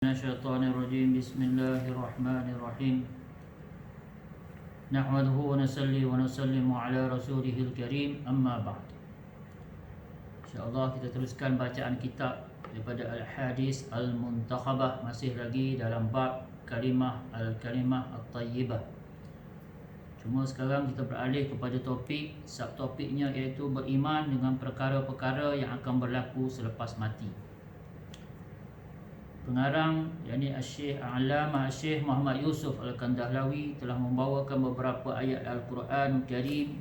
الشيطان الرجيم بسم الله الرحمن الرحيم نحمده ونصلي ونسلم على رسوله الكريم أما بعد. InsyaAllah kita teruskan bacaan kitab daripada Al-Hadis Al-Muntakhabah, masih lagi dalam bab kalimah Al-Kalimah At-Tayyibah. Cuma sekarang kita beralih kepada topik, subtopiknya iaitu beriman dengan perkara-perkara yang akan berlaku selepas mati. Pengarang yakni Syekh Al-Allamah Syekh Muhammad Yusuf Al-Kandahlawi telah membawakan beberapa ayat Al-Quran Karim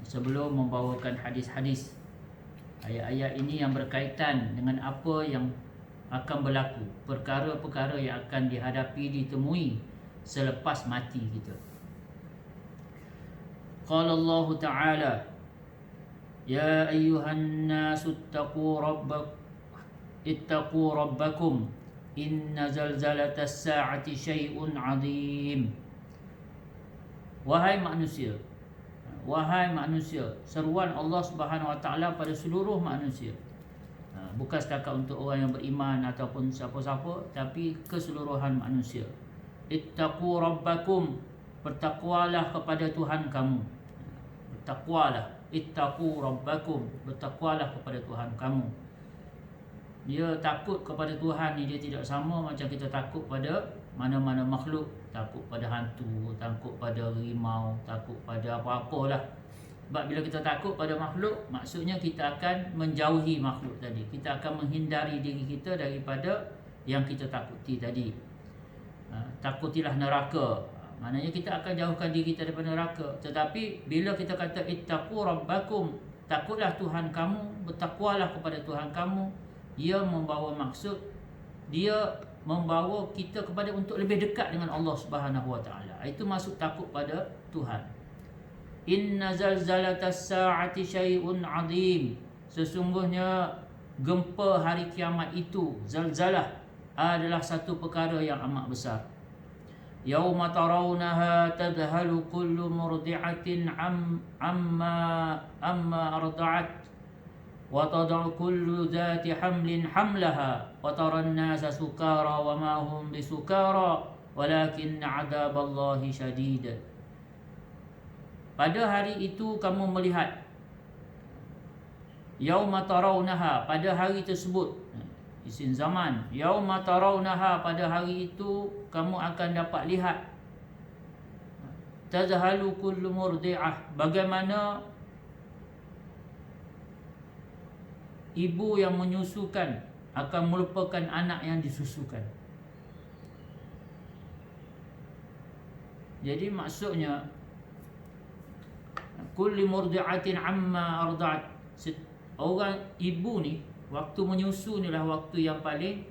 sebelum membawakan hadis-hadis. Ayat-ayat ini yang berkaitan dengan apa yang akan berlaku, perkara-perkara yang akan dihadapi, ditemui selepas mati kita. Qala Allah Ta'ala, Ya ayyuhan nasu ittaqu rabbakum inna zalzalatas sa'ati syai'un 'azim. Wahai manusia, seruan Allah Subhanahu wa taala pada seluruh manusia. Bukan setakat untuk orang yang beriman ataupun siapa-siapa, tapi keseluruhan manusia. Ittaqu rabbakum, bertakwalah kepada Tuhan kamu. Bertakwalah, ittaqu rabbakum, bertakwalah kepada Tuhan kamu. Dia takut kepada Tuhan ni dia tidak sama macam kita takut pada mana-mana makhluk. Takut pada hantu, takut pada harimau, takut pada apa-apalah. Sebab bila kita takut pada makhluk, maksudnya kita akan menjauhi makhluk tadi. Kita akan menghindari diri kita daripada yang kita takuti tadi. Takutilah neraka, maknanya kita akan jauhkan diri kita daripada neraka. Tetapi bila kita kata ittaqu rabbakum, takutlah Tuhan kamu, bertakwalah kepada Tuhan kamu, ia membawa maksud, dia membawa kita kepada untuk lebih dekat dengan Allah Subhanahu wa taala. Itu maksud takut pada Tuhan. Inna zalzalatas sa'ati syai'un 'azim. Sesungguhnya gempa hari kiamat itu, zalzalah, adalah satu perkara yang amat besar. Yauma tarawunaha tadhalu kullu murdi'atin amma arda'at wa tad'u kullu dhati hamlin hamlaha wa taran nasa sukara wa ma hum bisukara walakin 'adzaballahi syadid. Pada hari itu kamu melihat, yauma tarawunaha, pada hari tersebut, isim zaman, yauma tarawunaha, pada hari itu kamu akan dapat lihat, tazhalu kullu murdi'ah, bagaimana ibu yang menyusukan akan melupakan anak yang disusukan. Jadi maksudnya kulli murdi'atin amma arda'at, orang ibu ni waktu menyusu ni lah waktu yang paling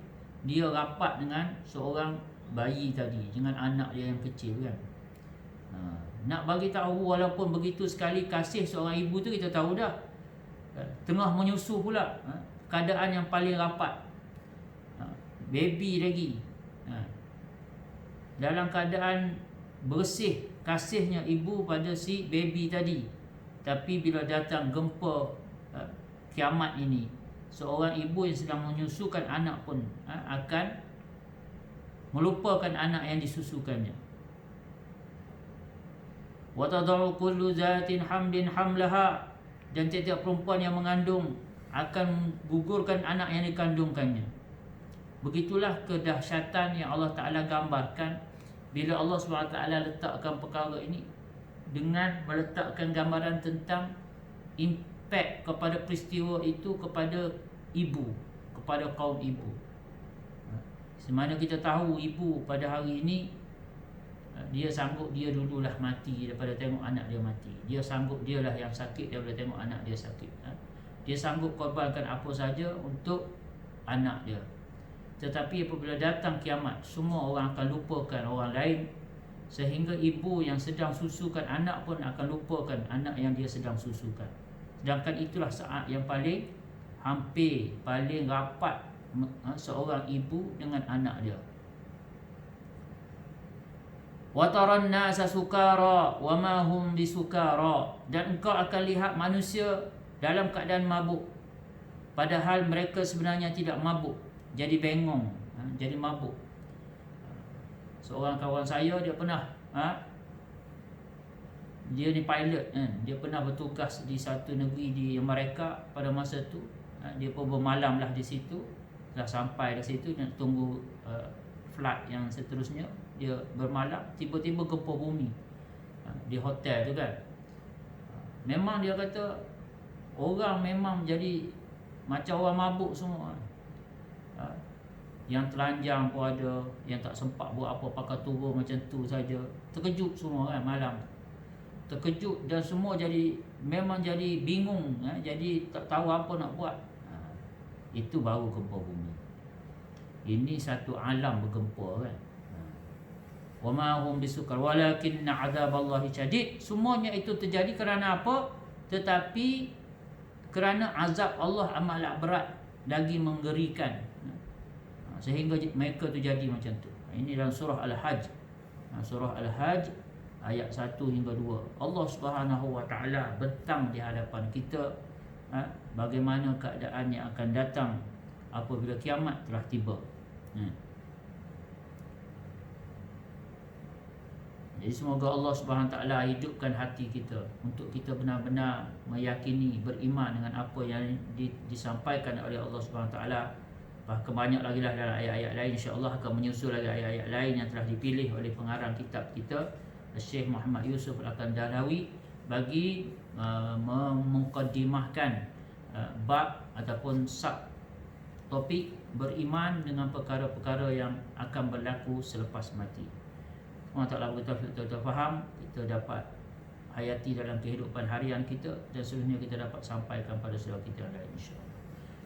dia rapat dengan seorang bayi tadi, dengan anak dia yang kecil kan. Nak bagi tahu, walaupun begitu sekali kasih seorang ibu tu, kita tahu dah tengah menyusu pula, keadaan yang paling rapat, baby lagi, dalam keadaan bersih kasihnya ibu pada si baby tadi. Tapi bila datang gempa kiamat ini, seorang ibu yang sedang menyusukan anak pun akan melupakan anak yang disusukannya. Wa tad'u kullu zatin hamlin hamlaha, dan tiap-tiap perempuan yang mengandung akan gugurkan anak yang dikandungkannya. Begitulah kedahsyatan yang Allah Ta'ala gambarkan bila Allah SWT letakkan perkara ini dengan meletakkan gambaran tentang impak kepada peristiwa itu kepada ibu, kepada kaum ibu. Semana kita tahu ibu pada hari ini, dia sanggup dia dululah mati daripada tengok anak dia mati. Dia sanggup dialah yang sakit daripada tengok anak dia sakit. Dia sanggup korbankan apa saja untuk anak dia. Tetapi apabila datang kiamat, semua orang akan lupakan orang lain, sehingga ibu yang sedang susukan anak pun akan lupakan anak yang dia sedang susukan. Sedangkan itulah saat yang paling hampir, paling rapat seorang ibu dengan anak dia. Wa taran nasa sukara wa ma hum bisukara, dan engkau akan lihat manusia dalam keadaan mabuk padahal mereka sebenarnya tidak mabuk. Jadi bengong, jadi mabuk. Seorang kawan saya dia pernah dia ni pilot kan, dia pernah bertugas di satu negeri di Amerika pada masa tu. Dia pun bermalam lah di situ. Dah sampai di situ dan tunggu flight yang seterusnya, dia bermalam, tiba-tiba gempa bumi di hotel tu kan. Memang dia kata orang memang jadi macam orang mabuk semua. Yang telanjang pun ada, yang tak sempat buat apa, pakai turun macam tu saja. Terkejut semua kan malam. Terkejut dan semua memang jadi bingung, jadi tak tahu apa nak buat. Itu baru gempa bumi. Ini satu alam bergempa kan. Wa ma hum bisukar walakinna azaballahi syadid. Semuanya itu terjadi kerana apa? Tetapi kerana azab Allah amatlah berat, lagi menggerikan, sehingga mereka tu jadi macam tu. Ini dalam surah Al-Hajj. Surah Al-Hajj ayat 1 hingga 2. Allah Subhanahu wa taala bentang di hadapan kita bagaimana keadaan yang akan datang apabila kiamat telah tiba. Jadi semoga Allah Subhanahu wa taala hidupkan hati kita untuk kita benar-benar meyakini, beriman dengan apa yang disampaikan oleh Allah Subhanahu wa taala. Bahkan banyak lagi lah dalam ayat-ayat lain, insya-Allah akan menyusul lagi ayat-ayat lain yang telah dipilih oleh pengarang kitab kita, Syekh Muhammad Yusuf Al-Kandalawi, bagi mengmukaddimahkan bab ataupun sub topik beriman dengan perkara-perkara yang akan berlaku selepas mati. Allah Ta'ala beritaufik kita faham, kita dapat hayati dalam kehidupan harian kita, dan sebenarnya kita dapat sampaikan pada saudara kita lain, insya-Allah.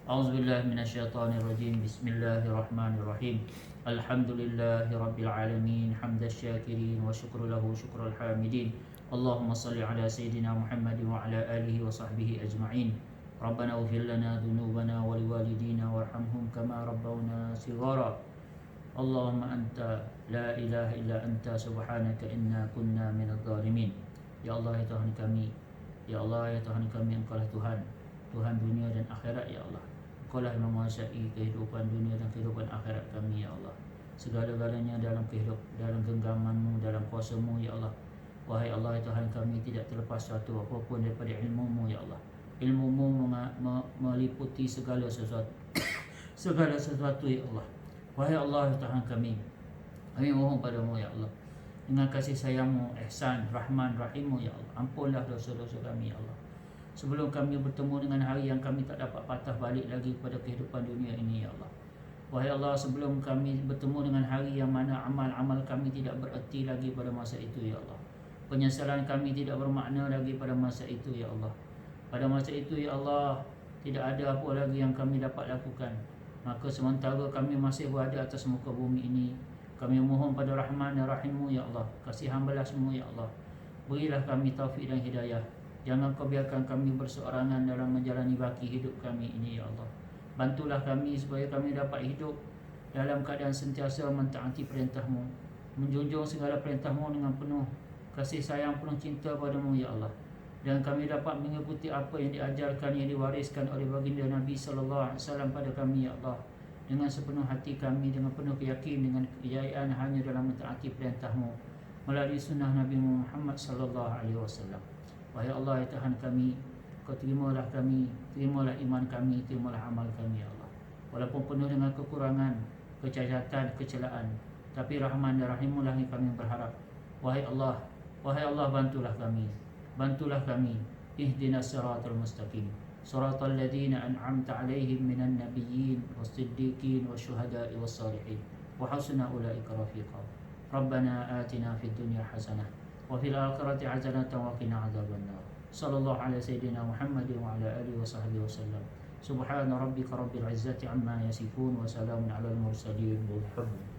A'udzubillahi minasyaitonirrajim. Bismillahirrahmanirrahim. Alhamdulillahirabbil alamin, hamdasy syakirin wa syukru lahu syukrul hamidin. Allahumma shalli ala sayidina Muhammad wa ala alihi wa sahbihi ajma'in. Rabbana ighfir lana dhunubana wa liwalidina warhamhum kama rabbawna shighara. Allahumma anta la ilaha illa anta subhanaka inna kunna minadh dhalimin. Ya Allah, ya Tuhan kami, ya Allah, ya Tuhan kami, Engkau lah Tuhan, Tuhan dunia dan akhirat, ya Allah. Engkau lah yang menguasai kehidupan dunia dan kehidupan akhirat kami, ya Allah. Segala-galanya dalam genggaman-Mu, dalam kuasa-Mu, ya Allah. Wahai Allah, ya Tuhan kami, tidak terlepas suatu apapun daripada ilmu-Mu, ya Allah. Ilmu-Mu meliputi segala sesuatu, segala sesuatu, ya Allah. Wahai Allah, ya Tuhan kami mohon padamu, ya Allah, dengan kasih sayang-Mu, ihsan, rahman, rahim-Mu, ya Allah, ampunlah dosa-dosa kami, ya Allah. Sebelum kami bertemu dengan hari yang kami tak dapat patah balik lagi kepada kehidupan dunia ini, ya Allah. Wahai Allah, sebelum kami bertemu dengan hari yang mana amal-amal kami tidak bererti lagi pada masa itu, ya Allah. Penyesalan kami tidak bermakna lagi pada masa itu, ya Allah. Pada masa itu, ya Allah, tidak ada apa lagi yang kami dapat lakukan. Maka sementara kami masih berada atas muka bumi ini, kami mohon pada Rahman dan Rahim-Mu, ya Allah. Kasih hambalah-Mu, ya Allah. Berilah kami taufik dan hidayah. Jangan Kau biarkan kami berseorangan dalam menjalani baki hidup kami ini, ya Allah. Bantulah kami supaya kami dapat hidup dalam keadaan sentiasa mentaati perintah-Mu, menjunjung segala perintah-Mu dengan penuh kasih sayang, penuh cinta padamu, ya Allah. Dan kami dapat mengikuti apa yang diajarkan, yang diwariskan oleh baginda Nabi SAW pada kami, ya Allah. Dengan sepenuh hati kami, dengan penuh keyakinan, dengan kejayaan hanya dalam mentaati perintah-Mu melalui sunnah Nabi Muhammad SAW. Wahai Allah, ya Tuhan kami, Kau terimalah kami, terimalah iman kami, terimalah amal kami, ya Allah. Walaupun penuh dengan kekurangan, kecacatan, kecelaan, tapi Rahman dan Rahim-Mu lah yang kami berharap. Wahai Allah, bantulah kami, bantulah kami. Ihdinas siratal mustaqim, siratal ladzina an'amta 'alaihim minan nabiyyin was-siddiqin wasyuhada'i was-salihin wa hasuna ulaika rafiqa. Rabbana atina fid dunya hasanah wa fil akhirati hasanatan wa qina adzabannar. Sallallahu ala sayyidina Muhammad wa ala alihi wa sahbihi wasallam. Subhana rabbika rabbil izzati amma yasifun wa salamun alal mursalin walhamdulillah.